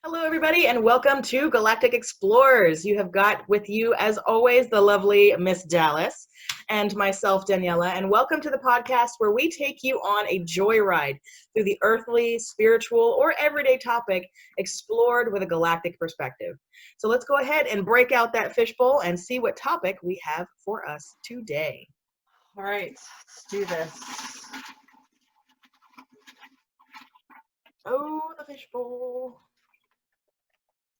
Hello, everybody, and welcome to Galactic Explorers. You have got with you, as always, the lovely Miss Dallas and myself, Daniela, and welcome to the podcast where we take you on a joyride through the earthly, spiritual, or everyday topic explored with a galactic perspective. So let's go ahead and break out that fishbowl and see what topic we have for us today. All right, let's do this. Oh, the fishbowl.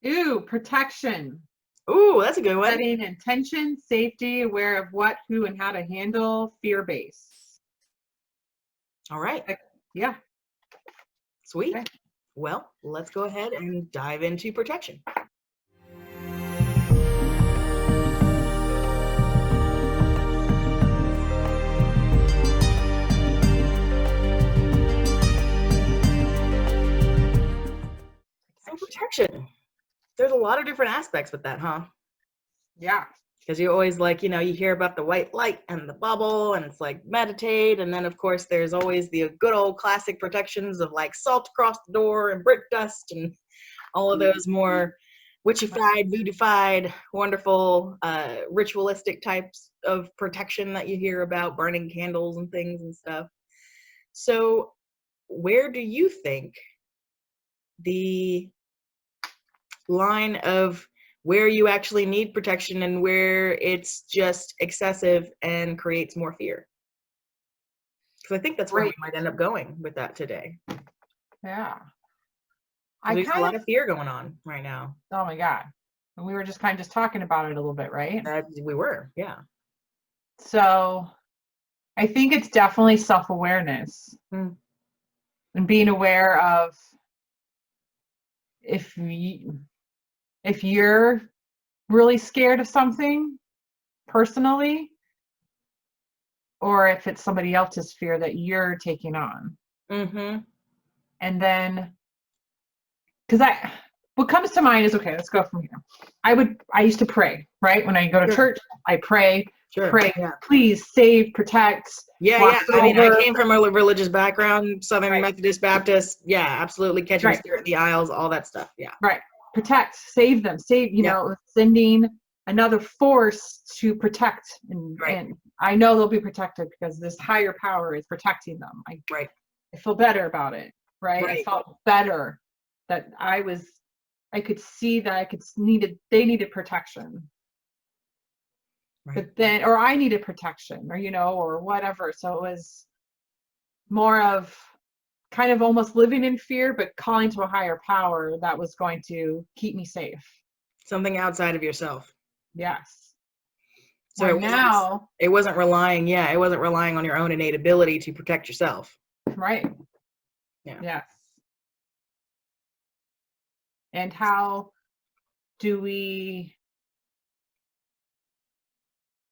Ooh, protection. Ooh, that's a good one. Setting intention, safety, aware of what, who, and how to handle, fear-based. All right. Yeah. Sweet. Okay. Well, let's go ahead and dive into protection. So protection. There's a lot of different aspects with that, huh? Yeah. Because you always you hear about the white light and the bubble and it's like meditate. And then of course there's always the good old classic protections of like salt across the door and brick dust and all of those more witchified, voodooified, wonderful, ritualistic types of protection that you hear about, burning candles and things and stuff. So where do you think the line of where you actually need protection and where it's just excessive and creates more fear? Because I think that's where we might end up going with that today. Yeah. There's a lot of fear going on right now. Oh my God. And we were just kind of just talking about it a little bit, right? We were, yeah. So I think it's definitely self-awareness and being aware of if you're really scared of something personally, or if it's somebody else's fear that you're taking on. Mm-hmm. And then, because what comes to mind is, okay, let's go from here. I used to pray, right? When I go to church, I pray, please save, protect. Yeah. I mean, I came from a religious background, Southern Methodist Baptist. Yeah, absolutely. Catching spirit in the aisles, all that stuff. Yeah. Right. Protect, save them, sending another force to protect. And I know they'll be protected because this higher power is protecting them. I feel better about it. Right. I felt better that I could see that they needed protection. But then, or I needed protection, or whatever. So it was more of kind of almost living in fear, but calling to a higher power that was going to keep me safe. Something outside of yourself. Yes. So it wasn't relying on your own innate ability to protect yourself. Right. Yeah. Yes. And how do we,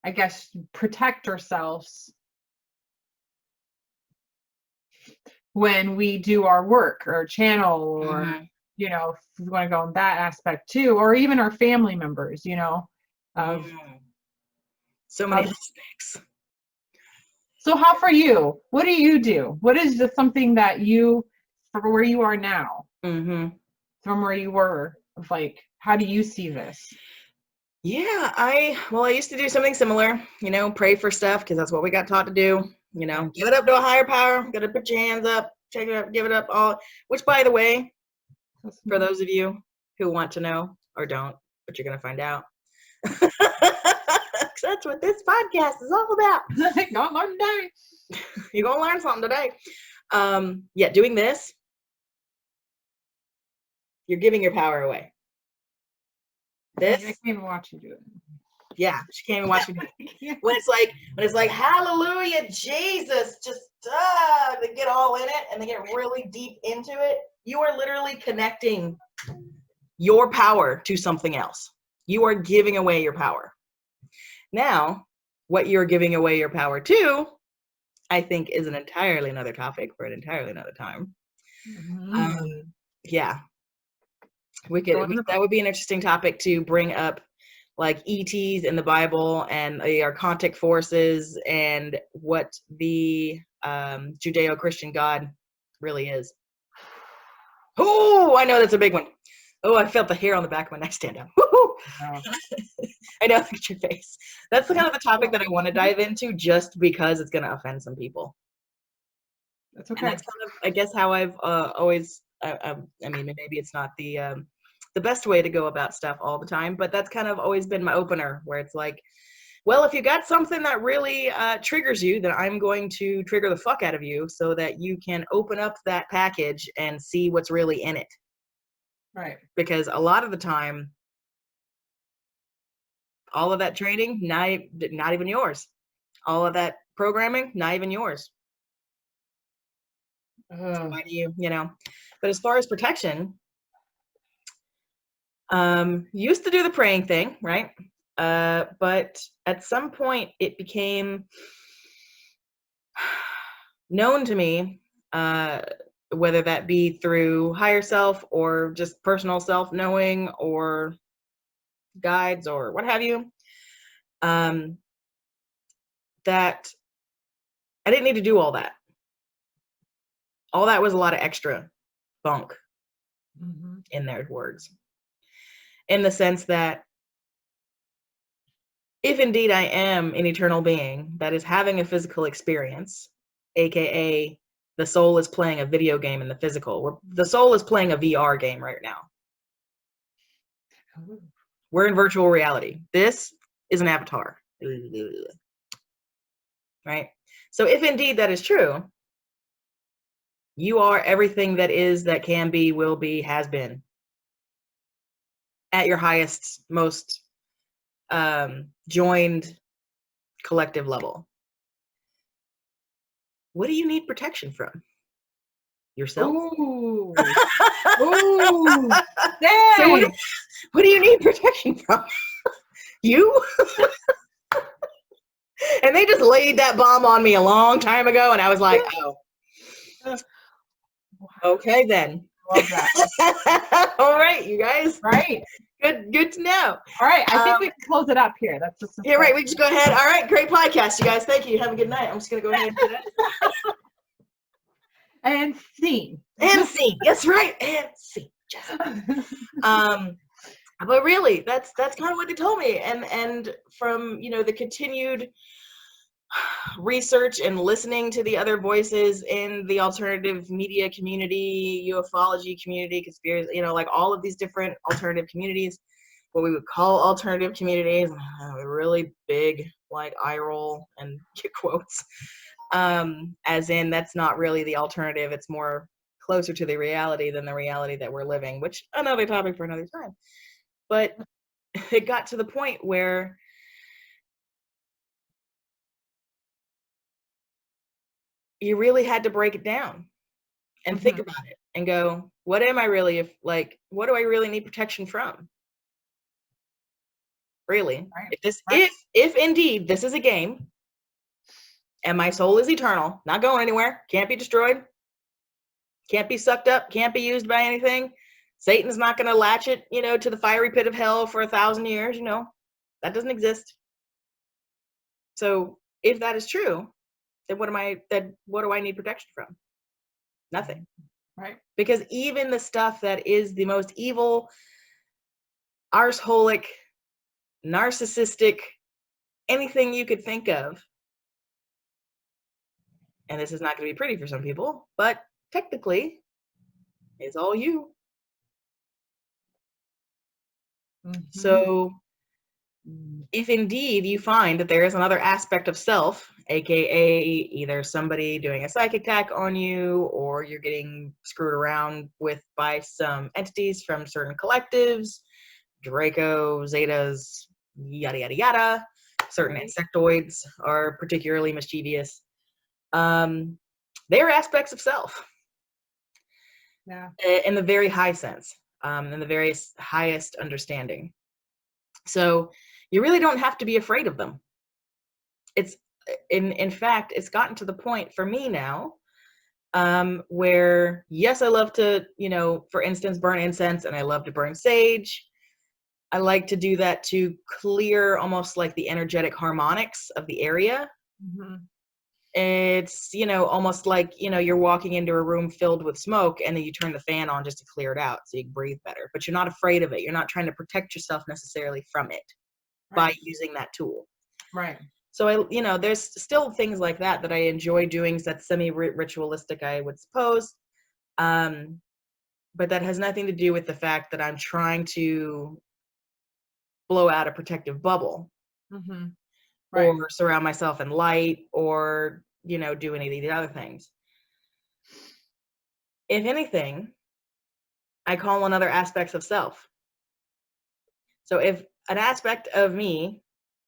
I guess, protect ourselves when we do our work or channel, or if we want to go in that aspect too, or even our family members, so many aspects. So how for you, what do you do? What is something that you, for where you are now, from where you were, of like, how do you see this? Yeah, I used to do something similar, pray for stuff because that's what we got taught to do. Give it up to a higher power. Got to put your hands up, check it up, give it up all. Which, by the way, for those of you who want to know or don't, but you're gonna find out. That's what this podcast is all about. You're gonna learn today. You're gonna learn something today. Doing this, you're giving your power away. This. I can't even watch you do it. Yeah, she can't even watch me do it. When it's like, hallelujah, Jesus, just they get all in it and they get really deep into it. You are literally connecting your power to something else. You are giving away your power. Now, what you're giving away your power to, I think, is an entirely another topic for an entirely another time. Yeah. That would be an interesting topic to bring up, like ETs in the Bible and the Archontic forces and what the Judeo-Christian God really is. Oh, I know that's a big one. Oh, I felt the hair on the back of my neck stand up. Woo-hoo! Oh. I know, look at your face. That's the kind of the topic that I want to dive into, just because it's going to offend some people. That's okay. And that's kind of, I guess, how I've always. I mean, maybe it's not the best way to go about stuff all the time, but that's kind of always been my opener, where it's like, well, if you got something that really triggers you, then I'm going to trigger the fuck out of you so that you can open up that package and see what's really in it. Right. Because a lot of the time, all of that training, not even yours. All of that programming, not even yours. Why do you know? But as far as protection, used to do the praying thing, right? But at some point it became known to me, whether that be through higher self or just personal self knowing or guides or what have you, that I didn't need to do all that. All that was a lot of extra bunk in their words. In the sense that if indeed I am an eternal being that is having a physical experience, aka the soul is playing a video game in the physical, the soul is playing a VR game right now. We're in virtual reality. This is an avatar. Right? So if indeed that is true, you are everything that is, that can be, will be, has been, at your highest, most joined collective level. What do you need protection from? Yourself? Ooh. Ooh. So what do you need protection from? You? And they just laid that bomb on me a long time ago, and I was like, oh. Okay then. Love that. All right, you guys. Right. Good to know. All right, I think we can close it up here. That's just yeah, right. We just go ahead. All right, great podcast, you guys. Thank you. Have a good night. I'm just gonna go ahead and do that. And scene. And scene. That's right. And scene. But really, that's kind of what they told me. And from the continued research and listening to the other voices in the alternative media community, ufology community, conspiracy, like all of these different alternative communities, what we would call alternative communities, really big like eye roll and quotes, as in that's not really the alternative. It's more closer to the reality than the reality that we're living, which another topic for another time. But it got to the point where you really had to break it down and think about it and go, what am I really, what do I really need protection from? Really? Right. If indeed this is a game and my soul is eternal, not going anywhere, can't be destroyed, can't be sucked up, can't be used by anything, Satan's not going to latch it, to the fiery pit of hell for 1,000 years, that doesn't exist. So if that is true, then what do I need protection from? Nothing. Right. Because even the stuff that is the most evil, arseholic, narcissistic, anything you could think of, and this is not going to be pretty for some people, but technically it's all you. So if indeed you find that there is another aspect of self, aka either somebody doing a psychic attack on you, or you're getting screwed around with by some entities from certain collectives, Draco, Zetas, yada yada yada, certain insectoids are particularly mischievous. They are aspects of self. Yeah. In the very high sense, in the very highest understanding. So you really don't have to be afraid of them. It's in fact, it's gotten to the point for me now, where yes, I love to, for instance, burn incense, and I love to burn sage. I like to do that to clear almost like the energetic harmonics of the area. it's, you know, almost like, you know, you're walking into a room filled with smoke and then you turn the fan on just to clear it out so you can breathe better. But you're not afraid of it. You're not trying to protect yourself necessarily from it by using that tool. Right. So you know, there's still things like that I enjoy doing. That's semi-ritualistic, I would suppose. But that has nothing to do with the fact that I'm trying to blow out a protective bubble. Mm-hmm. Right. Or surround myself in light, or, you know, do any of these other things. If anything, I call on other aspects of self. So if an aspect of me,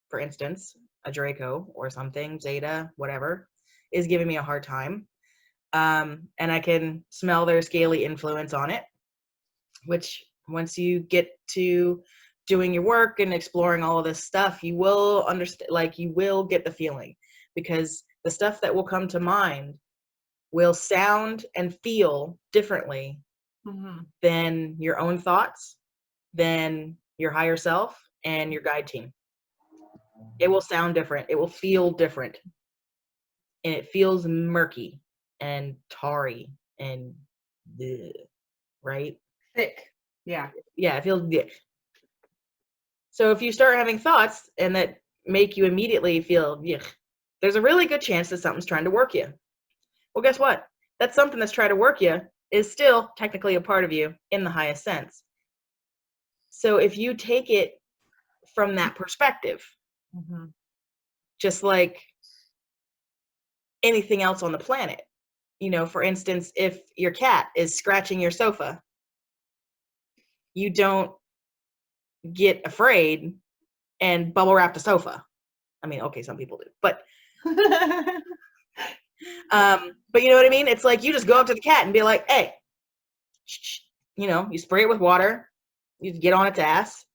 for instance, a Draco or something, Zeta, whatever, is giving me a hard time, and I can smell their scaly influence on it, which once you get to doing your work and exploring all of this stuff, you will understand, like, you will get the feeling, because the stuff that will come to mind will sound and feel differently than your own thoughts, than your higher self and your guide team. It will sound different. It will feel different. And it feels murky and tarry and bleh, right? Thick. Yeah. Yeah, it feels thick. So if you start having thoughts and that make you immediately feel yuck, there's a really good chance that something's trying to work you. Well, guess what? That something that's trying to work you is still technically a part of you in the highest sense. So if you take it from that perspective, just like anything else on the planet, you know, for instance, if your cat is scratching your sofa, you don't get afraid and bubble wrap the sofa. I mean, okay, some people do, but but you know what I mean? It's like you just go up to the cat and be like, hey, you know, you spray it with water, you get on its ass,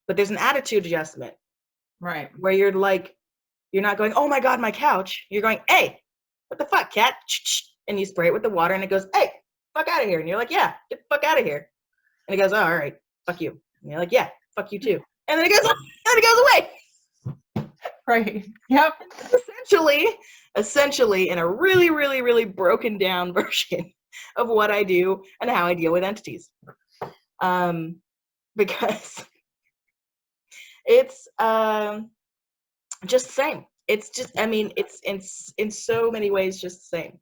but there's an attitude adjustment. Right. Where you're like, you're not going, oh my God, my couch. You're going, hey, what the fuck, cat? And you spray it with the water and it goes, hey, fuck out of here. And you're like, yeah, get the fuck out of here. And it goes, oh, all right, fuck you. And you're like, yeah, fuck you too. And then it goes away. Right. Yep. Essentially in a really, really, really broken down version of what I do and how I deal with entities. Because it's just the same. It's just, I mean, it's in so many ways just the same.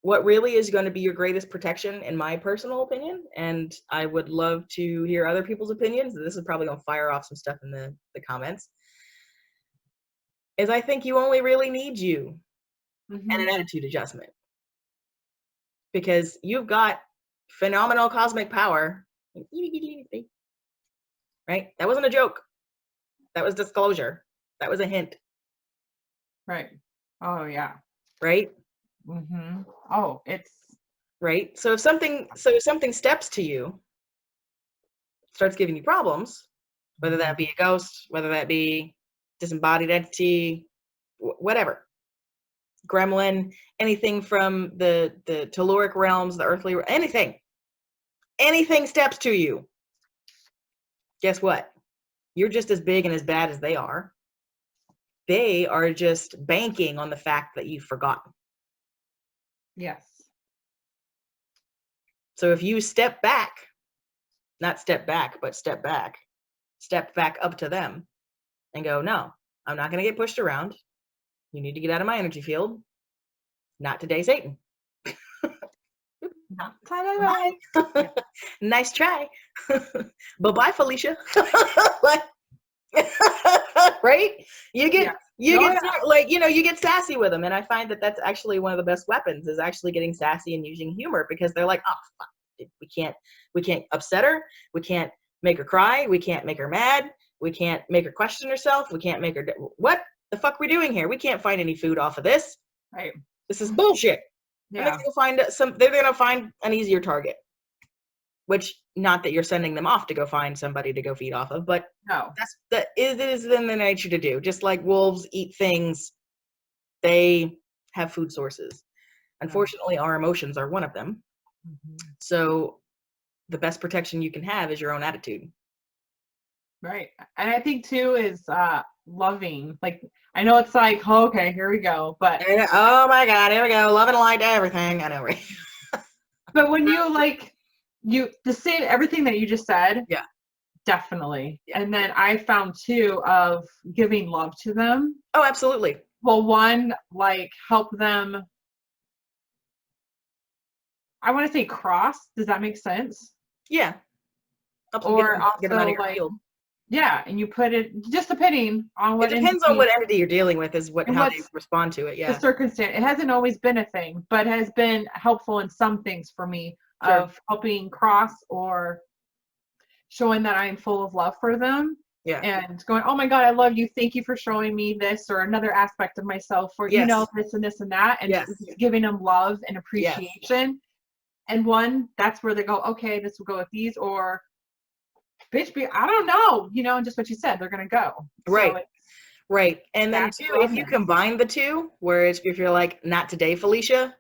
What really is going to be your greatest protection, in my personal opinion, and I would love to hear other people's opinions, this is probably going to fire off some stuff in the comments, is I think you only really need you and an attitude adjustment. Because you've got phenomenal cosmic power. Right? That wasn't a joke. That was disclosure. That was a hint. Right. Oh, yeah. Right? Oh, it's right. So if something steps to you, starts giving you problems, whether that be a ghost, whether that be disembodied entity, whatever, gremlin, anything from the telluric realms, the earthly, anything steps to you, guess what? You're just as big and as bad as they are. They are just banking on the fact that you've forgotten. Yes. So if you step back up to them and go, no, I'm not going to get pushed around. You need to get out of my energy field. Not today, Satan. Nice try. Bye-bye, Felicia. Like, right? You get like, you know, you get sassy with them, and I find that that's actually one of the best weapons, is actually getting sassy and using humor, because they're like, oh fuck, we can't upset her, we can't make her cry, we can't make her mad, we can't make her question herself, we can't make her what the fuck we doing here? We can't find any food off of this. Right. This is bullshit. Yeah. And they're gonna find an easier target. Which, not that you're sending them off to go find somebody to go feed off of, but no, it is in their nature to do. Just like wolves eat things, they have food sources. Unfortunately, our emotions are one of them. So the best protection you can have is your own attitude. Right. And I think too is loving. Like, I know it's like, oh, okay, here we go. But oh my God, here we go. Love and light to everything. I know, right? but when you like the same everything that you just said, Yeah. Definitely. Yeah. And then I found too of giving love to them. Oh, absolutely. Well, one, like help them, I want to say cross. Does that make sense? Yeah. Helps them Or get them out of also your like, field. yeah, and you put it just depending on what It depends on what entity you're dealing with is how they respond to it. Yeah. The circumstance. It hasn't always been a thing, but has been helpful in some things for me of helping cross or showing that I am full of love for them. Yeah. And going, oh my God, I love you. Thank you for showing me this or another aspect of myself or, you know, this and this and that. And giving them love and appreciation. Yes. And one, that's where they go, okay, this will go with these, or bitch, I don't know, you know, and just what you said, they're going to go. Right. So right. And then too, if you combine the two, whereas if you're like, not today, Felicia,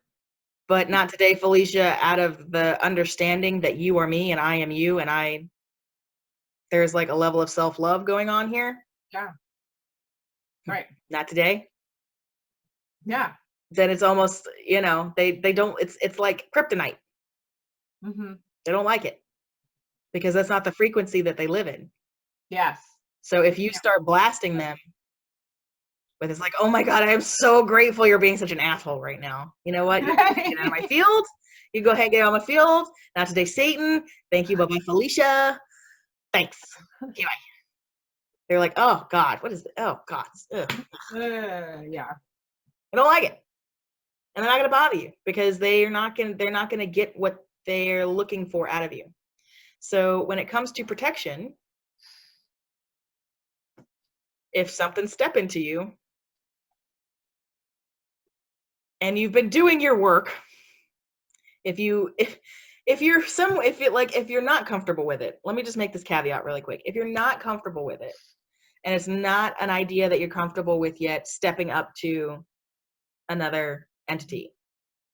but not today, Felicia, out of the understanding that you are me and I am you and there's like a level of self-love going on here. Yeah. Right. Not today. Yeah. Then it's almost, you know, they don't, it's like kryptonite. Mm-hmm. They don't like it because that's not the frequency that they live in. Yes. So if you start blasting them, but it's like, oh my God, I am so grateful you're being such an asshole right now. You know what? You get out of my field. You go ahead and get out of my field. Not today, Satan. Thank you. Bye-bye, Felicia. Thanks. Okay, bye. They're like, oh God, what is it? Oh God. Yeah. I don't like it. And they're not going to bother you because they're not going to get what they're looking for out of you. So when it comes to protection, if something's stepping to you and you've been doing your work, if you're not comfortable with it, let me just make this caveat really quick. If you're not comfortable with it and it's not an idea that you're comfortable with yet, stepping up to another entity,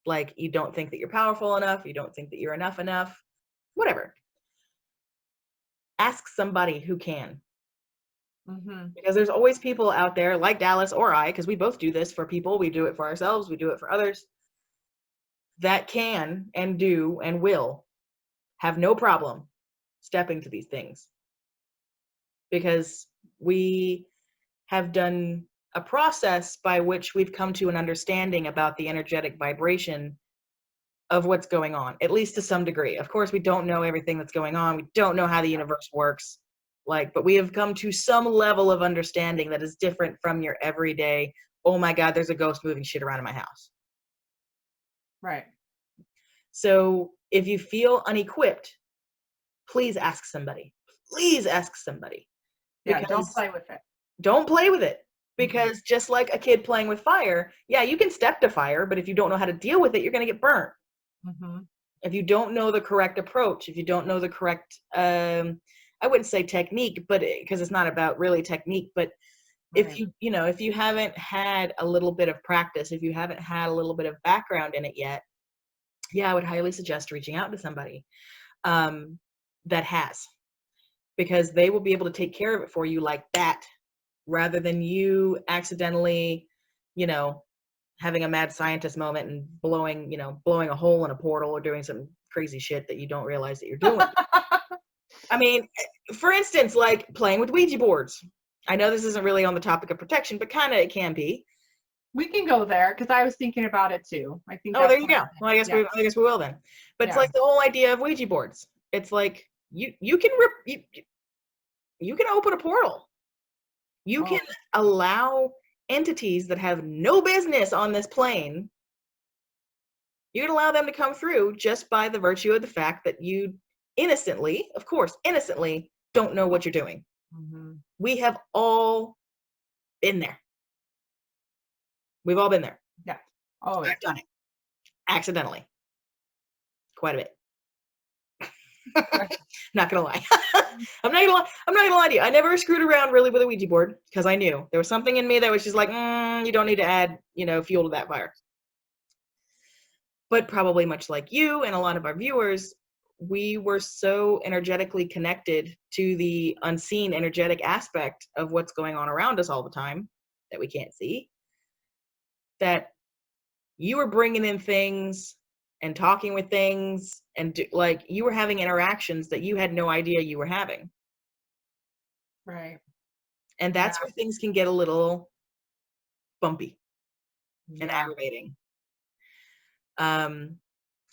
like you don't think that you're powerful enough, you don't think that you're enough, whatever, ask somebody who can. Mm-hmm. Because there's always people out there like Dallas or I, because we both do this for people, we do it for ourselves, we do it for others, that can and do and will have no problem stepping to these things. Because we have done a process by which we've come to an understanding about the energetic vibration of what's going on, at least to some degree. Of course, we don't know everything that's going on. We don't know how the universe works. But we have come to some level of understanding that is different from your everyday, oh my God, there's a ghost moving shit around in my house. Right. So if you feel unequipped, please ask somebody. Please ask somebody. Yeah, don't play with it. Don't play with it. Because just like a kid playing with fire, yeah, you can step to fire, but if you don't know how to deal with it, you're going to get burnt. Mm-hmm. If you don't know the correct approach, if you don't know the correct, I wouldn't say technique, but because it's not about really technique, but if if you haven't had a little bit of practice, if you haven't had a little bit of background in it yet, yeah, I would highly suggest reaching out to somebody that has, because they will be able to take care of it for you like that, rather than you accidentally, having a mad scientist moment and blowing a hole in a portal or doing some crazy shit that you don't realize that you're doing. I mean, for instance, like playing with Ouija boards. I know this isn't really on the topic of protection, but kind of it can be. We can go there because I was thinking about it too. I think. Oh, there you go. Well, I guess we will then. But it's like the whole idea of Ouija boards. It's like you can open a portal. You can allow entities that have no business on this plane. You can allow them to come through just by the virtue of the fact that you innocently don't know what you're doing. Mm-hmm. We have all been there. We've all been there. Yeah. Oh, I've done it accidentally quite a bit. Not gonna lie. I'm not gonna lie to you. I never screwed around really with a Ouija board because I knew there was something in me that was just like, you don't need to add, fuel to that fire. But probably much like you and a lot of our viewers, we were so energetically connected to the unseen energetic aspect of what's going on around us all the time that we can't see, that you were bringing in things and talking with things and like you were having interactions that you had no idea you were having. Right. And that's where things can get a little bumpy and Yeah. aggravating.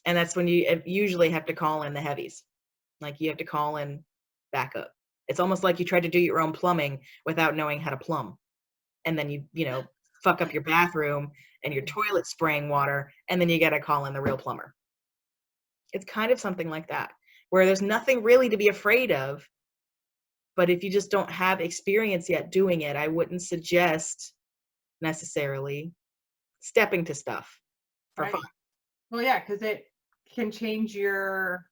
And that's when you usually have to call in the heavies. Like you have to call in backup. It's almost like you tried to do your own plumbing without knowing how to plumb. And then you know, fuck up your bathroom and your toilet spraying water, and then you got to call in the real plumber. It's kind of something like that, where there's nothing really to be afraid of. But if you just don't have experience yet doing it, I wouldn't suggest necessarily stepping to stuff for fun. Well, yeah, because it can change your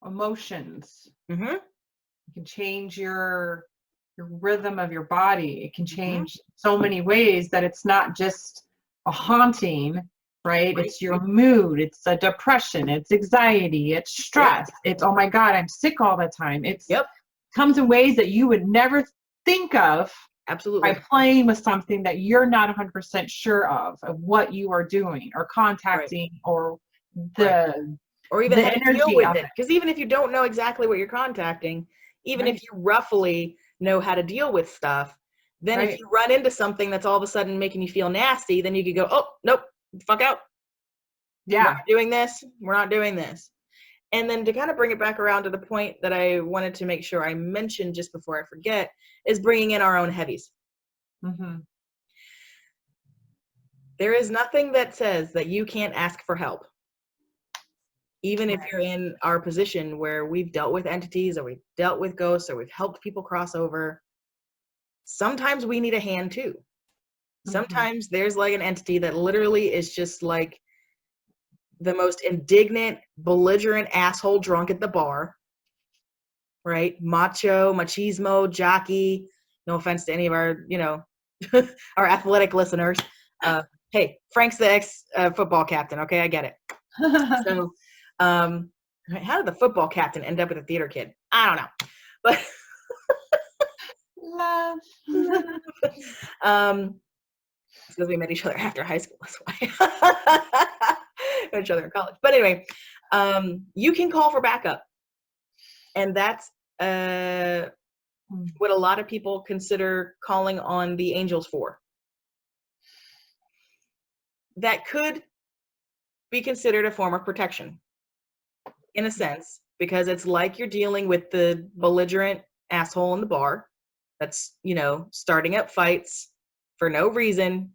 emotions. Mm-hmm. It can change your rhythm of your body. It can change so many ways that it's not just a haunting, right? It's your mood. It's a depression. It's anxiety. It's stress. It's, oh my God, I'm sick all the time. It's comes in ways that you would never think of. Absolutely. By playing with something that you're not 100% sure of what you are doing or contacting or or even how to deal with it. Because because even if you don't know exactly what you're contacting, even if you roughly know how to deal with stuff, then if you run into something that's all of a sudden making you feel nasty, then you could go, oh, nope, fuck out. Yeah. We're not doing this. We're not doing this. And then to kind of bring it back around to the point that I wanted to make sure I mentioned just before I forget, is bringing in our own heavies. Mm-hmm. There is nothing that says that you can't ask for help. Even if you're in our position where we've dealt with entities or we've dealt with ghosts or we've helped people cross over, sometimes we need a hand too. Sometimes there's like an entity that literally is just like the most indignant, belligerent asshole drunk at the bar, right? Macho, machismo, jockey. No offense to any of our, you know, our athletic listeners. Hey, Frank's the ex-football captain. Okay, I get it. So, how did the football captain end up with a theater kid? I don't know, but love. because we met each other after high school. That's why. Met each other in college. But anyway, you can call for backup, and that's what a lot of people consider calling on the angels for. That could be considered a form of protection, in a sense, because it's like you're dealing with the belligerent asshole in the bar that's, you know, starting up fights for no reason,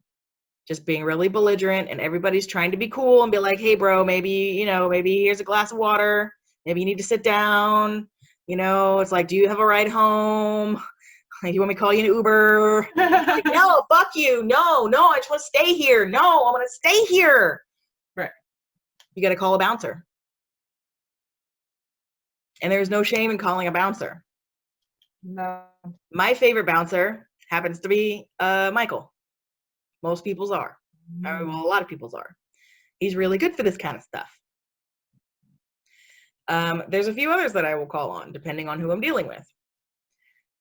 just being really belligerent, and everybody's trying to be cool and be like, hey bro, maybe, you know, maybe here's a glass of water, maybe you need to sit down, you know, it's like, do you have a ride home? Like, you want me to call you an Uber? Like, no, fuck you, no, I just want to stay here, no, I want to stay here. Right. You got to call a bouncer. And there's no shame in calling a bouncer. No. My favorite bouncer happens to be Michael. Most people's are. Well, a lot of people's are. He's really good for this kind of stuff. There's a few others that I will call on, depending on who I'm dealing with.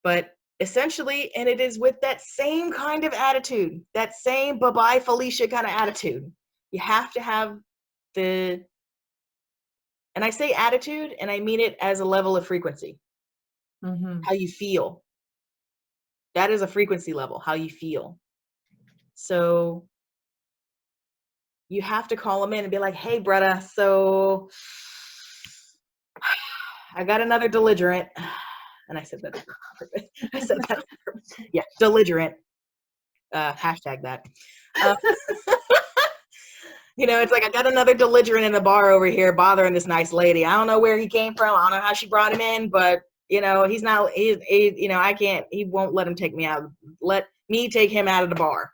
But essentially, and it is with that same kind of attitude, that same bye-bye Felicia kind of attitude. You have to have the, and I say attitude, and I mean it as a level of frequency. How you feel. That is a frequency level, how you feel. So you have to call them in and be like, hey, brother, so I got another belligerent. And I said that. I said that. Yeah, belligerent. Hashtag that. You know, it's like, I got another belligerent in the bar over here bothering this nice lady. I don't know where he came from. I don't know how she brought him in, but, you know, he's not, you know, I can't, he won't let him take me out. Let me take him out of the bar.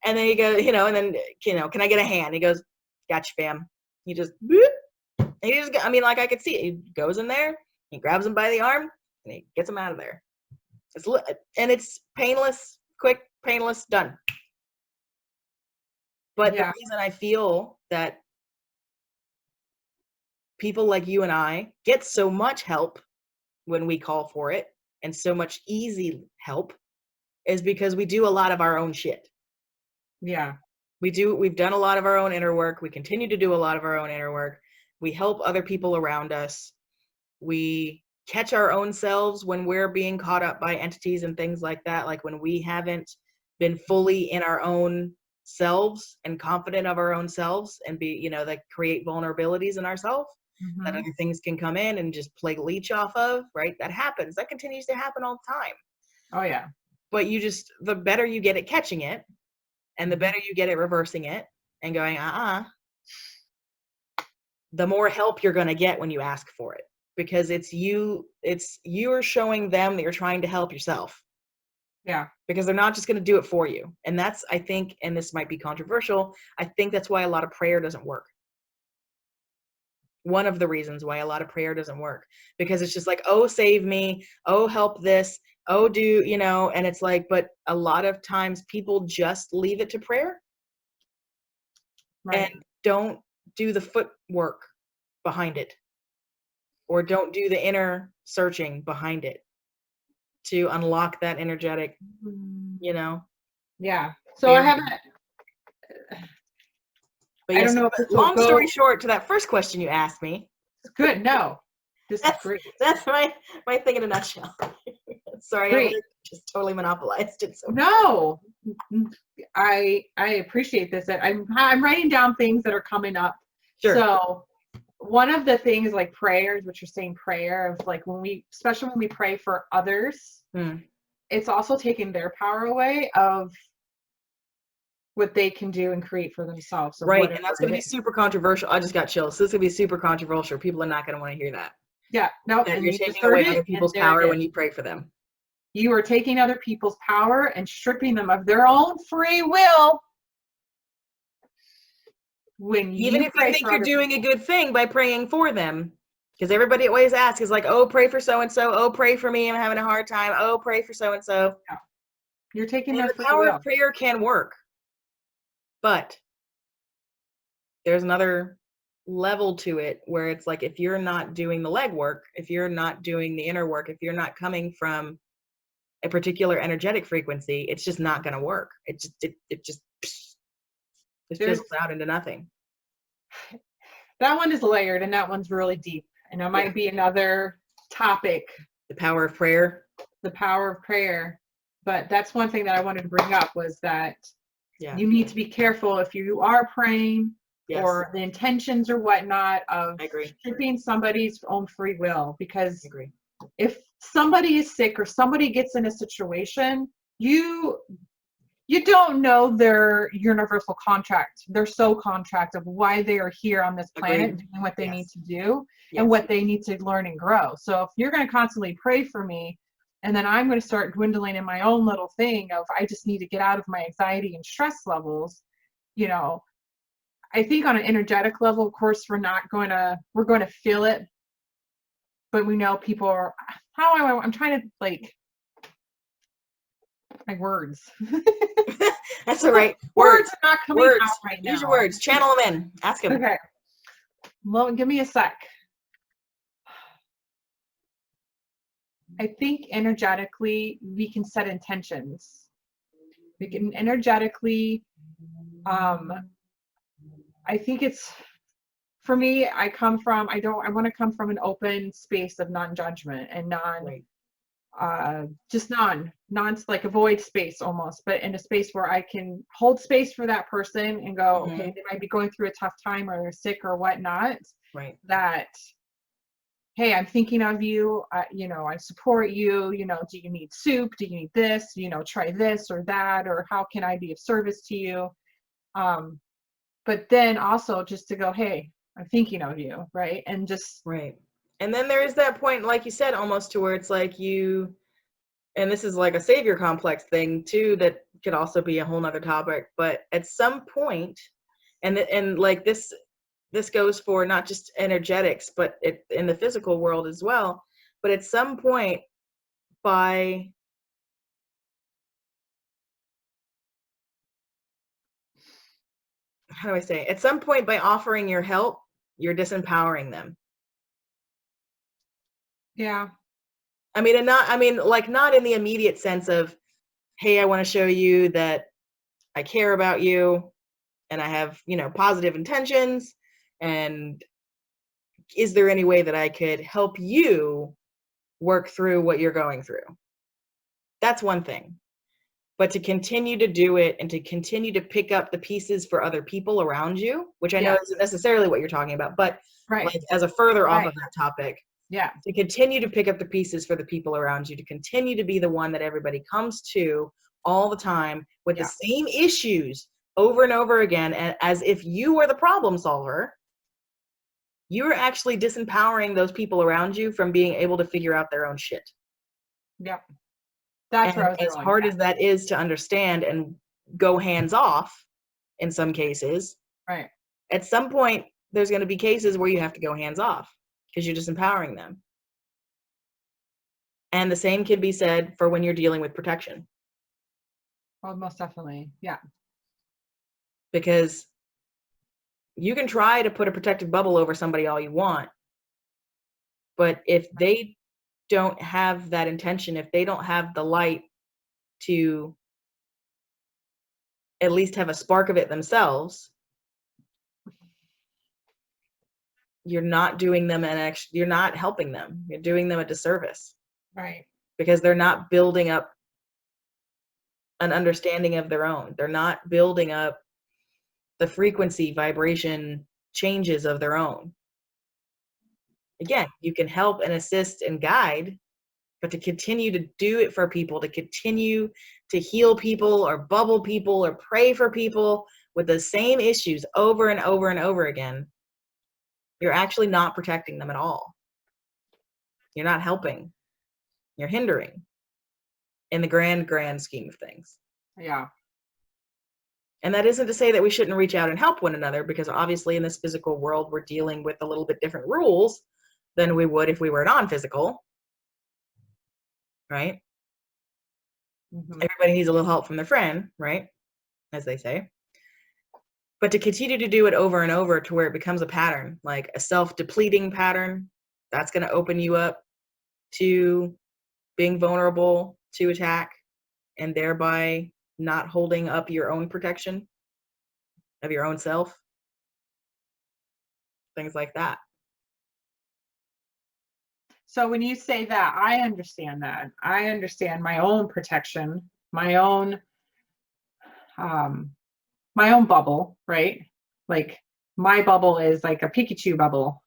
And then he goes, you know, and then, you know, can I get a hand? He goes, gotcha, fam. He just, boop. And he just, I mean, like, I could see it. He goes in there, he grabs him by the arm, and he gets him out of there. And it's painless, quick, painless, done. But the reason I feel that people like you and I get so much help when we call for it, and so much easy help, is because we do a lot of our own shit. Yeah. We've done a lot of our own inner work. We continue to do a lot of our own inner work. We help other people around us. We catch our own selves when we're being caught up by entities and things like that. Like when we haven't been fully in our own selves and confident of our own selves, and be, like, create vulnerabilities in ourselves that other things can come in and just play leech off of, right? That happens. That continues to happen all the time. Oh yeah. But the better you get at catching it, and the better you get at reversing it and going, the more help you're going to get when you ask for it, because you're showing them that you're trying to help yourself. Yeah. Because they're not just going to do it for you. And that's, I think, and this might be controversial, I think that's why a lot of prayer doesn't work. One of the reasons why a lot of prayer doesn't work, because it's just like, oh, save me, oh, help this, oh, do, and it's like, but a lot of times people just leave it to prayer, right, and don't do the footwork behind it, or don't do the inner searching behind it to unlock that energetic, Yeah. So I haven't. But I yes, don't know if this will long story short, to that first question you asked me. Good. No, this is great. That's my thing in a nutshell. Sorry, Great. I just totally monopolized it. So no, I appreciate this. I'm writing down things that are coming up. Sure. So one of the things, like prayers, which you're saying, prayer of like especially when we pray for others, it's also taking their power away of what they can do and create for themselves. Right, and that's going to be super controversial. I just got chills. So this is going to be super controversial. People are not going to want to hear that. Yeah, no, and you're taking away other people's power when you pray for them. You are taking other people's power and stripping them of their own free will. Even if you think you're doing a good thing by praying for them, because everybody always asks is like, oh, pray for so and so. Oh, pray for me, I'm having a hard time. Oh, pray for so and so. You're taking their free power will. of prayer can work, but there's another level to it where it's like, if you're not doing the legwork, if you're not doing the inner work, if you're not coming from a particular energetic frequency, it's just not going to work. It just fizzles out into nothing. That one is layered, and that one's really deep, and it might be another topic. The power of prayer. The power of prayer. But that's one thing that I wanted to bring up, was that you need to be careful if you are praying or the intentions or whatnot of stripping somebody's own free will, because if somebody is sick or somebody gets in a situation, you don't know their universal contract, their soul contract of why they are here on this planet doing what they need to do and what they need to learn and grow. So if you're going to constantly pray for me, and then I'm going to start dwindling in my own little thing of, I just need to get out of my anxiety and stress levels, I think on an energetic level, of course, we're going to feel it, but we know people are, I'm trying to, like, my words. That's all right. Words are not coming out right now. Use your words. Channel them in. Ask them. Okay. Well, give me a sec. I think energetically, we can set intentions. We can energetically, I think it's, for me, I want to come from an open space of non-judgment and like a void space almost, but in a space where I can hold space for that person and go, okay, they might be going through a tough time or they're sick or whatnot. Right. That, hey, I'm thinking of you, I support you, do you need soup? Do you need this? Try this or that, or how can I be of service to you? But then also just to go, hey, I'm thinking of you, right? And just and then there is that point, like you said, almost to where it's like and this is like a savior complex thing too, that could also be a whole nother topic, but at some point, and like this goes for not just energetics, but in the physical world as well, but at some point, by how do I say, at some point, by offering your help, you're disempowering them. Yeah. I mean, and not, I mean, like not in the immediate sense of, hey, I want to show you that I care about you and I have, you know, positive intentions. And is there any way that I could help you work through what you're going through? That's one thing. But to continue to do it and to continue to pick up the pieces for other people around you, which I know Yeah. isn't necessarily what you're talking about, but Right. like as a further off Right. of that topic, Yeah. to continue to pick up the pieces for the people around you, to continue to be the one that everybody comes to all the time with the same issues over and over again, and as if you were the problem solver, you're actually disempowering those people around you from being able to figure out their own shit. Yep. That's And where I was as going. hard as that is to understand and go hands off in some cases, Right. at some point there's going to be cases where you have to go hands off because you're disempowering them. And the same can be said for when you're dealing with protection. Oh, most definitely. Yeah. Because you can try to put a protective bubble over somebody all you want, but if they don't have that intention, if they don't have the light to at least have a spark of it themselves, you're not doing them you're not helping them. You're doing them a disservice. Right. Because they're not building up an understanding of their own. They're not building up the frequency, vibration changes of their own. Again, you can help and assist and guide, but to continue to do it for people, to continue to heal people or bubble people or pray for people with the same issues over and over and over again, you're actually not protecting them at all. You're not helping. You're hindering in the grand scheme of things. Yeah. And that isn't to say that we shouldn't reach out and help one another, because obviously in this physical world, we're dealing with a little bit different rules than we would if we were non-physical, right? Mm-hmm. Everybody needs a little help from their friend, right? As they say. But to continue to do it over and over to where it becomes a pattern, like a self-depleting pattern, that's going to open you up to being vulnerable to attack and thereby not holding up your own protection of your own self. Things like that. So when you say that, I understand that. I understand my own protection, my own bubble, right? Like my bubble is like a Pikachu bubble,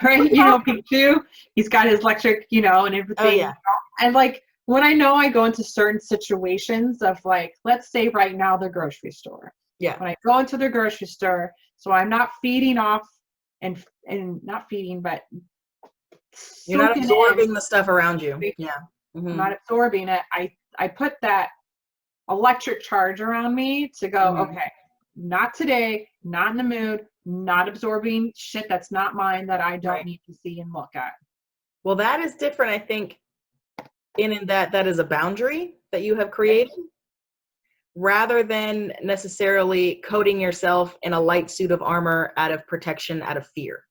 right? You know, Pikachu, he's got his electric, you know, and everything. Oh, yeah. And like when I know I go into certain situations of like, let's say right now the grocery store. Yeah. When I go into the grocery store, so I'm not feeding off and not feeding, but you're not absorbing the stuff around you. Yeah. I'm not absorbing it. I put that electric charge around me to go, okay, not today, not in the mood, not absorbing shit that's not mine that I don't need to see and look at. Well, that is different, I think, in that is a boundary that you have created, rather than necessarily coating yourself in a light suit of armor out of protection, out of fear.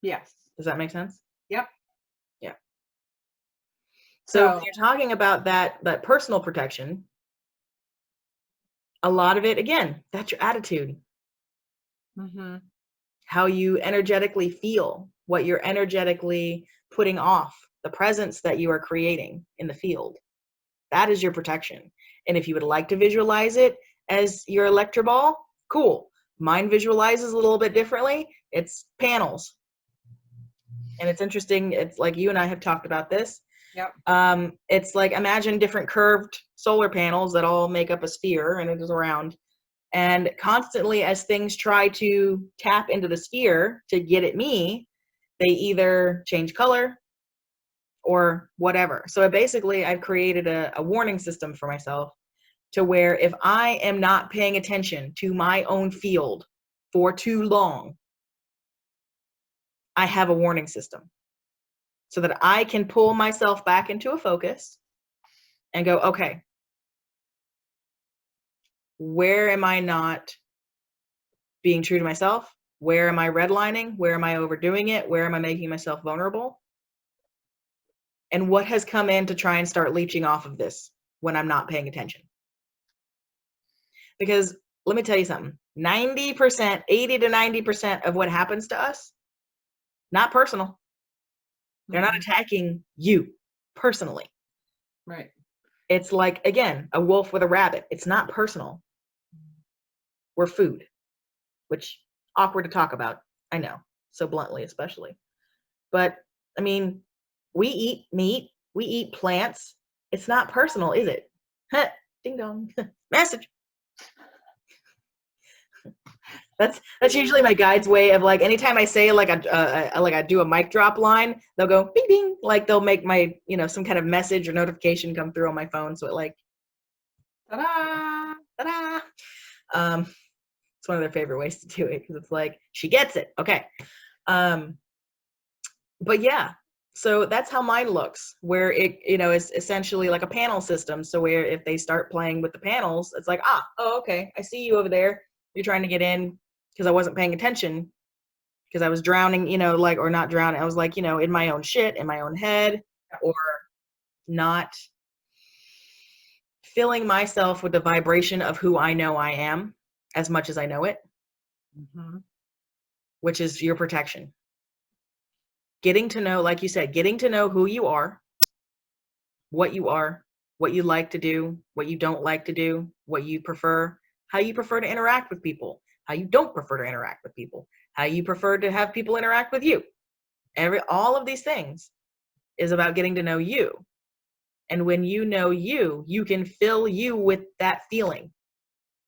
Yes. Does that make sense? Yep. Yeah. So when you're talking about that personal protection, a lot of it, again, that's your attitude. Mm-hmm. How you energetically feel, what you're energetically putting off, the presence that you are creating in the field. That is your protection. And if you would like to visualize it as your Electroball, cool. Mine visualizes a little bit differently. It's panels. And it's interesting. It's like you and I have talked about this. Yep. It's like, imagine different curved solar panels that all make up a sphere, and it is around. And constantly, as things try to tap into the sphere to get at me, they either change color or whatever. So basically, I've created a warning system for myself to where if I am not paying attention to my own field for too long, I have a warning system so that I can pull myself back into a focus and go, okay, where am I not being true to myself? Where am I redlining? Where am I overdoing it? Where am I making myself vulnerable? And what has come in to try and start leeching off of this when I'm not paying attention? Because let me tell you something, 90%, 80 to 90% of what happens to us, not personal. They're not attacking you personally. Right. It's like, again, a wolf with a rabbit. It's not personal. We're food, which awkward to talk about. I know, so bluntly, especially. But I mean, we eat meat, we eat plants. It's not personal, is it? Huh, ding dong. Message. That's usually my guide's way of like, anytime I say like I do a mic drop line, they'll go bing bing, like they'll make my, you know, some kind of message or notification come through on my phone, so it like ta-da, ta-da. It's one of their favorite ways to do it, because it's like, she gets it. Okay. But yeah, so that's how mine looks, where it, you know, is essentially like a panel system. So where if they start playing with the panels, it's like, oh, okay, I see you over there. You're trying to get in, because I wasn't paying attention, because I was drowning, you know, like, or not drowning. I was like, you know, in my own shit, in my own head, or not filling myself with the vibration of who I know I am as much as I know it, which is your protection. Getting to know, like you said, getting to know who you are, what you like to do, what you don't like to do, what you prefer, how you prefer to interact with people, how you don't prefer to interact with people, how you prefer to have people interact with you. All of these things is about getting to know you. And when you know you, you can fill you with that feeling.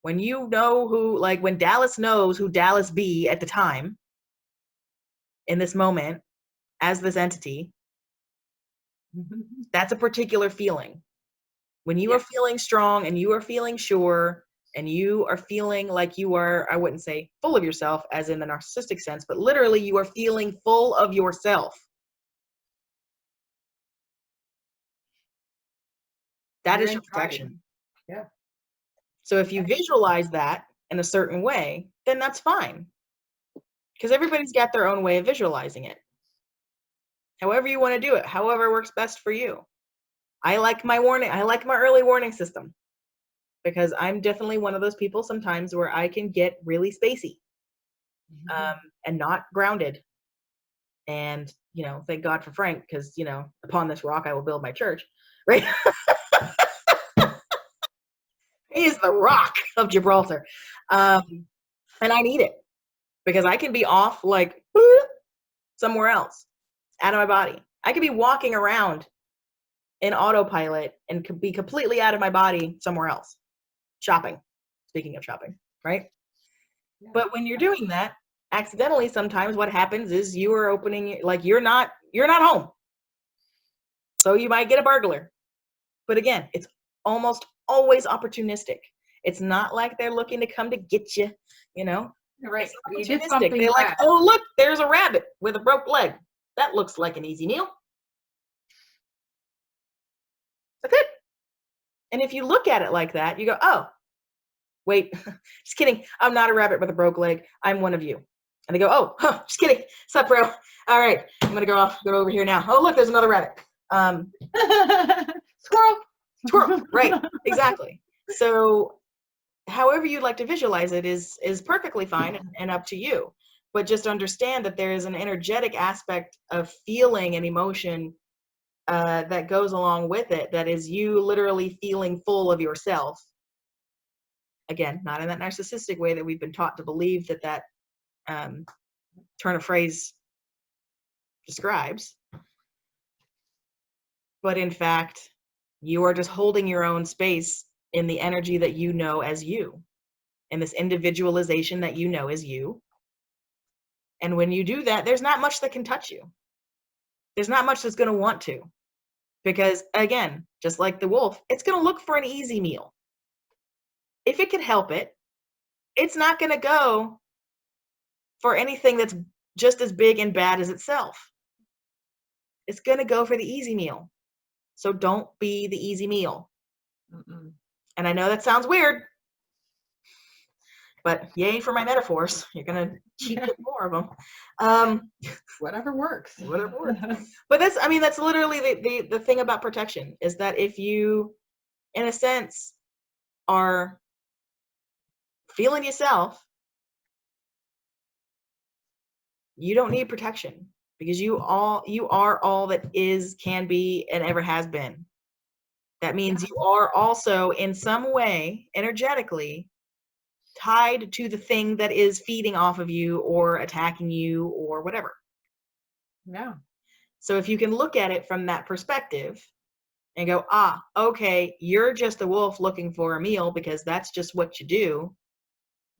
When you know who, like when Dallas knows who Dallas be at the time, in this moment, as this entity, that's a particular feeling. When you are feeling strong and you are feeling sure and you are feeling like you are, I wouldn't say full of yourself as in the narcissistic sense, but literally you are feeling full of yourself. That is your protection. Yeah. So if you visualize that in a certain way, then that's fine. Because everybody's got their own way of visualizing it. However you want to do it, however works best for you. I like my early warning system, because I'm definitely one of those people sometimes where I can get really spacey and not grounded. And, you know, thank God for Frank, because, you know, upon this rock I will build my church, right? He is the rock of Gibraltar. And I need it, because I can be off like somewhere else, out of my body. I could be walking around in autopilot and could be completely out of my body somewhere else. Shopping. Speaking of shopping, right? Yeah. But when you're doing that, accidentally, sometimes what happens is you are opening, like you're not home. So you might get a burglar. But again, it's almost always opportunistic. It's not like they're looking to come to get you, you know? Right. It's opportunistic. They're like, oh, look, there's a rabbit with a broke leg. That looks like an easy meal. That's it. And if you look at it like that, you go, oh, wait, just kidding. I'm not a rabbit with a broke leg. I'm one of you. And they go, oh, huh, just kidding. Sup, bro? All right, I'm going to go over here now. Oh, look, there's another rabbit. Squirrel. Right, exactly. So however you'd like to visualize it is perfectly fine and up to you. But just understand that there is an energetic aspect of feeling and emotion that goes along with it, that is you literally feeling full of yourself. Again, not in that narcissistic way that we've been taught to believe that turn of phrase describes. But in fact, you are just holding your own space in the energy that you know as you, in this individualization that you know as you. And when you do that, there's not much that can touch you. There's not much that's going to want to. Because again, just like the wolf, it's going to look for an easy meal. If it can help it, it's not going to go for anything that's just as big and bad as itself. It's going to go for the easy meal. So don't be the easy meal. And I know that sounds weird. But yay for my metaphors. You're going to keep getting more of them. Whatever works. Whatever works. But that's literally the thing about protection, is that if you, in a sense, are feeling yourself, you don't need protection, because you are all that is, can be, and ever has been. That means you are also in some way energetically tied to the thing that is feeding off of you or attacking you or whatever. Yeah. So if you can look at it from that perspective and go, okay, you're just a wolf looking for a meal because that's just what you do.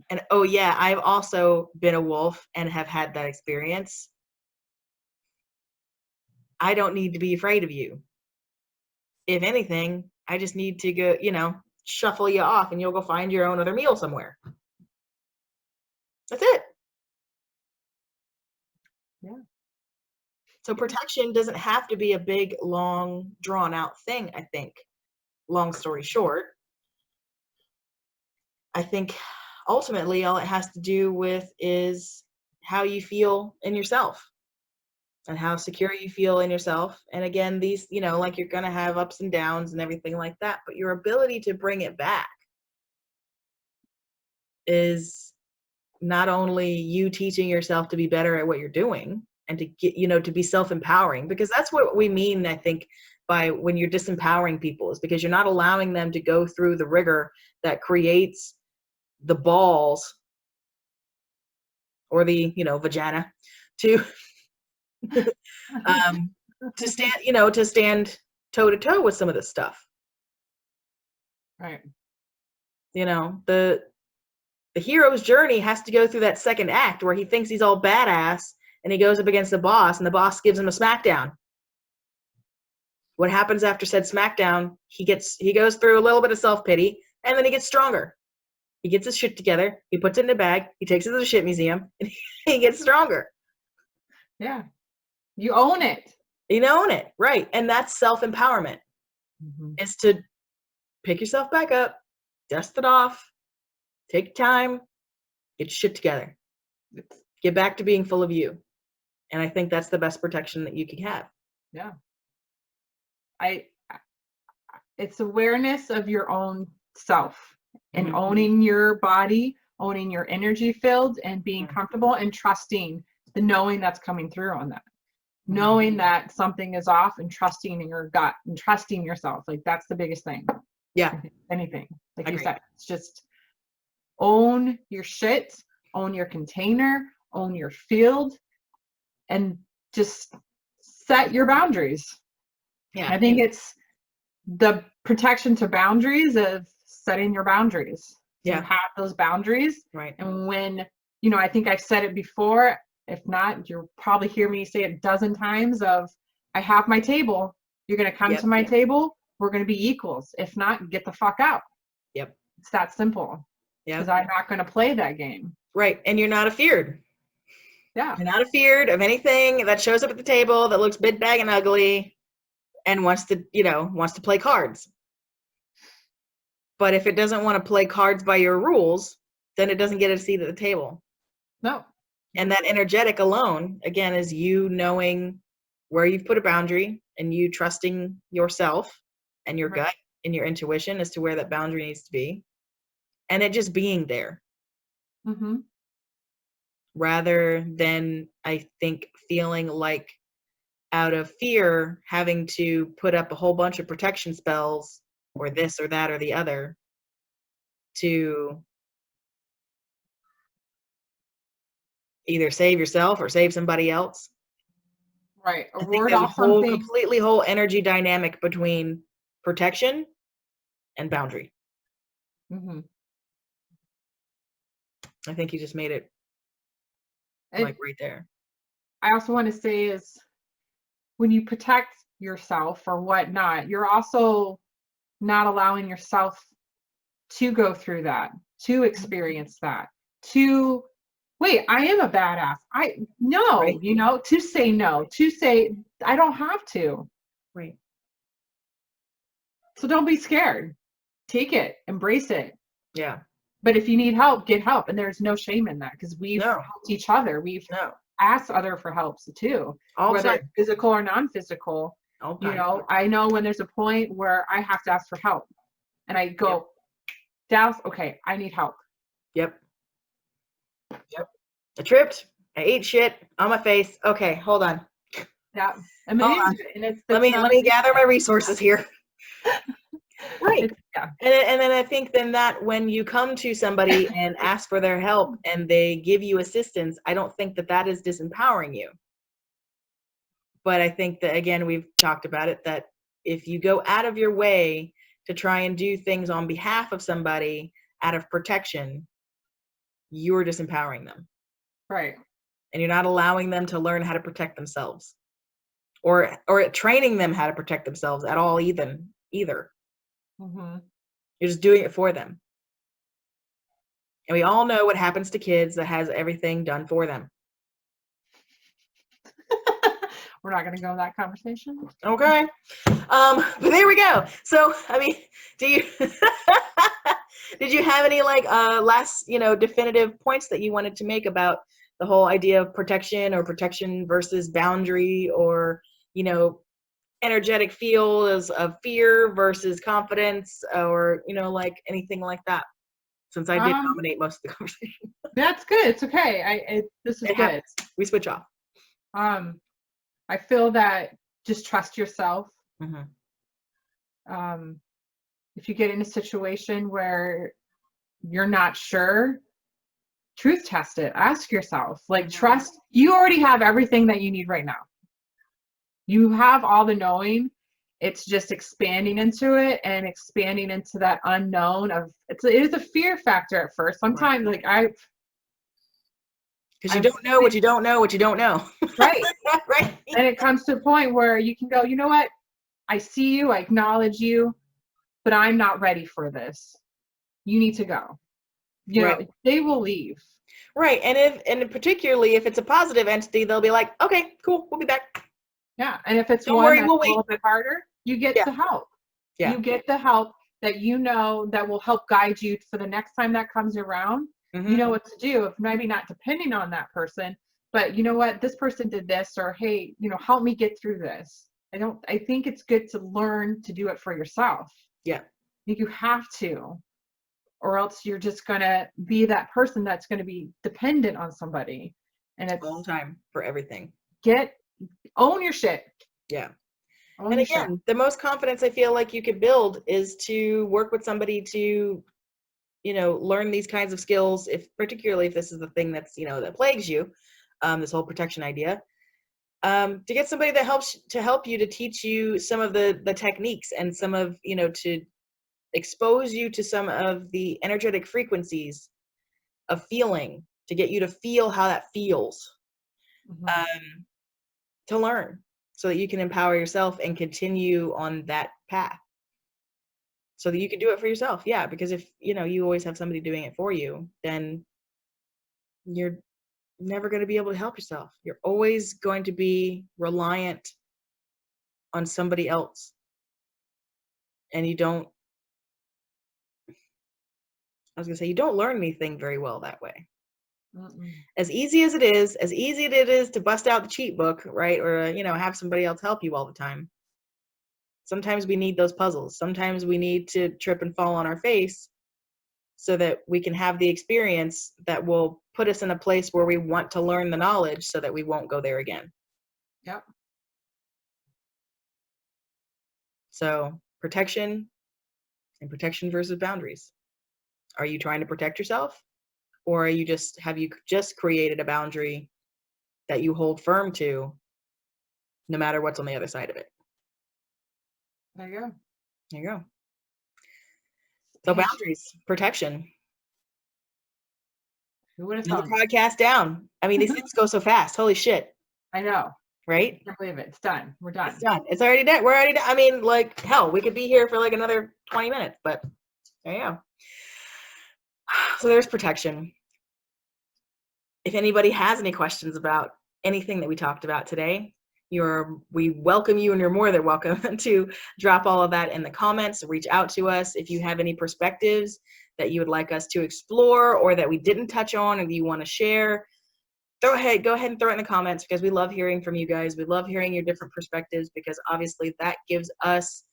And oh yeah, I've also been a wolf and have had that experience. I don't need to be afraid of you. If anything, I just need to go, shuffle you off and you'll go find your own other meal somewhere. That's it. Yeah. So protection doesn't have to be a big, long, drawn out thing, I think. Long story short, I think ultimately all it has to do with is how you feel in yourself and how secure you feel in yourself. And again, these, like, you're going to have ups and downs and everything like that, but your ability to bring it back is not only you teaching yourself to be better at what you're doing and to get, to be self-empowering, because that's what we mean, I think, by when you're disempowering people, is because you're not allowing them to go through the rigor that creates the balls or the, vagina to to stand toe to toe with some of this stuff. Right. The hero's journey has to go through that second act where he thinks he's all badass and he goes up against the boss and the boss gives him a smackdown. What happens after said smackdown? He goes through a little bit of self-pity and then he gets stronger. He gets his shit together. He puts it in a bag. He takes it to the shit museum and he gets stronger. Yeah. You own it. You own it. Right. And that's self-empowerment. Mm-hmm. Is to pick yourself back up, dust it off, take time, get your shit together. Get back to being full of you. And I think that's the best protection that you can have. Yeah. It's awareness of your own self and Mm-hmm. owning your body, owning your energy field, and being comfortable and trusting the knowing that's coming through on that. Mm-hmm. Knowing that something is off and trusting in your gut and trusting yourself. Like, that's the biggest thing. Yeah. Anything. Like you said, it's just own your shit, own your container, own your field, and just set your boundaries. Yeah. I think it's the protection to boundaries of setting your boundaries. Yeah. You have those boundaries. Right. And when, I think I've said it before, if not, you'll probably hear me say it a dozen times of, I have my table. You're going to come to my table. We're going to be equals. If not, get the fuck out. Yep. It's that simple. Yeah. Because I'm not going to play that game. Right. And you're not afeared. Yeah. You're not afeared of anything that shows up at the table that looks big, bag, and ugly and wants to play cards. But if it doesn't want to play cards by your rules, then it doesn't get a seat at the table. No. And that energetic alone, again, is you knowing where you've put a boundary and you trusting yourself and your gut and your intuition as to where that boundary needs to be. And it just being there. Mm-hmm. Rather than, I think, feeling like out of fear having to put up a whole bunch of protection spells or this or that or the other to either save yourself or save somebody else. Right. I think there's a completely whole energy dynamic between protection and boundary. Mm-hmm. I think you just made it like right there. I also want to say is when you protect yourself or whatnot, you're also not allowing yourself to go through that, to experience that, to wait, I am a badass. To say no, to say I don't have to. Right. So don't be scared. Take it, embrace it. Yeah. But if you need help, get help. And there's no shame in that because we've No. helped each other. We've asked other for help too, whether it's physical or non-physical. You know, I know when there's a point where I have to ask for help and I go, Dallas, okay, I need help. Yep. I tripped. I ate shit on my face. Okay, hold on. Yeah. I mean, let me gather my resources here. Right. Yeah. And then I think then that when you come to somebody and ask for their help and they give you assistance, I don't think that that is disempowering you. But I think that, again, we've talked about it, that if you go out of your way to try and do things on behalf of somebody out of protection, you're disempowering them. Right. And you're not allowing them to learn how to protect themselves or training them how to protect themselves at all either. Mm-hmm. You're just doing it for them. And we all know what happens to kids that has everything done for them. We're not going to go in that conversation. Okay. But there we go. So, I mean, did you have any last, definitive points that you wanted to make about the whole idea of protection or protection versus boundary or, energetic fields of fear versus confidence or, anything like that? Since I did dominate most of the conversation. That's good. It's okay. This is good. Happens. We switch off. I feel that just trust yourself. Mm-hmm. If you get in a situation where you're not sure, truth test it. Ask yourself, trust. You already have everything that you need right now. You have all the knowing. It's just expanding into it and expanding into that unknown of it is a fear factor at first. Sometimes because you don't know what you don't know what you don't know. Right. Right. And it comes to a point where you can go, you know what? I see you, I acknowledge you, but I'm not ready for this. You need to go. You know, they will leave. Right. And particularly if it's a positive entity, they'll be like, okay, cool, we'll be back. Yeah. And if it's one that's a little bit harder, you get the help. Yeah. You get the help that that will help guide you for the next time that comes around. Mm-hmm. You know what to do. If maybe not depending on that person, but you know what, this person did this, or hey, help me get through this. I think it's good to learn to do it for yourself. Yeah. I think you have to, or else you're just gonna be that person that's gonna be dependent on somebody. And it's all time for everything. Own your shit. Yeah. And again, the most confidence I feel like you could build is to work with somebody to, learn these kinds of skills, particularly if this is the thing that's, that plagues you, this whole protection idea, to get somebody that help you to teach you some of the techniques and some of, to expose you to some of the energetic frequencies of feeling, to get you to feel how that feels, to learn so that you can empower yourself and continue on that path so that you can do it for yourself. Yeah. Because if, you always have somebody doing it for you, then you're never going to be able to help yourself. You're always going to be reliant on somebody else. And you don't learn anything very well that way. Mm-mm. As easy it is to bust out the cheat book, right? Or, have somebody else help you all the time. Sometimes we need those puzzles. Sometimes we need to trip and fall on our face so that we can have the experience that will put us in a place where we want to learn the knowledge so that we won't go there again. Yep. So protection and protection versus boundaries. Are you trying to protect yourself? Or have you just created a boundary that you hold firm to no matter what's on the other side of it? There you go. So boundaries, protection. Who would have thought? Another podcast down. I mean, these things go so fast. Holy shit. I know. Right? I can't believe it. It's done. We're done. It's done. It's already done. We're already done. I mean, hell, we could be here for another 20 minutes, but there you go. So there's protection. If anybody has any questions about anything that we talked about today, we welcome you, and you're more than welcome to drop all of that in the comments. Reach out to us if you have any perspectives that you would like us to explore or that we didn't touch on and you want to share. Go ahead and throw it in the comments, because we love hearing from you guys. We love hearing your different perspectives, because obviously that gives us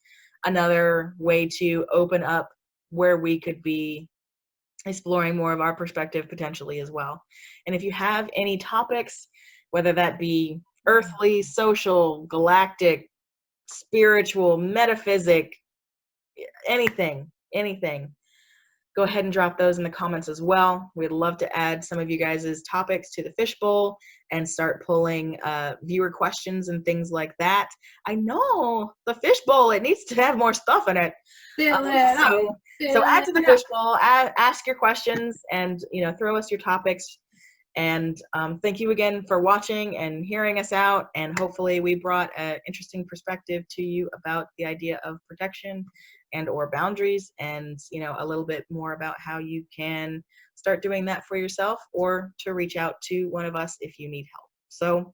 another way to open up where we could be exploring more of our perspective potentially as well. And if you have any topics, whether that be earthly, social, galactic, spiritual, metaphysic, anything, go ahead and drop those in the comments as well. We'd love to add some of you guys' topics to the fishbowl and start pulling viewer questions and things like that. I know the fishbowl, it needs to have more stuff in it. So add to the fishbowl, ask your questions, and throw us your topics. And thank you again for watching and hearing us out. And hopefully we brought an interesting perspective to you about the idea of protection and or boundaries, and a little bit more about how you can start doing that for yourself, or to reach out to one of us if you need help. So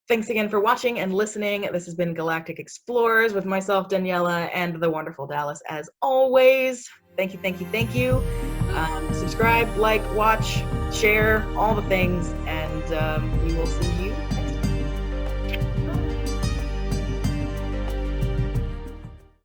thanks again for watching and listening. This has been Galactic Explorers with myself, Daniela, and the wonderful Dallas, as always. Thank you. Subscribe, like, watch, share, all the things, and we will see you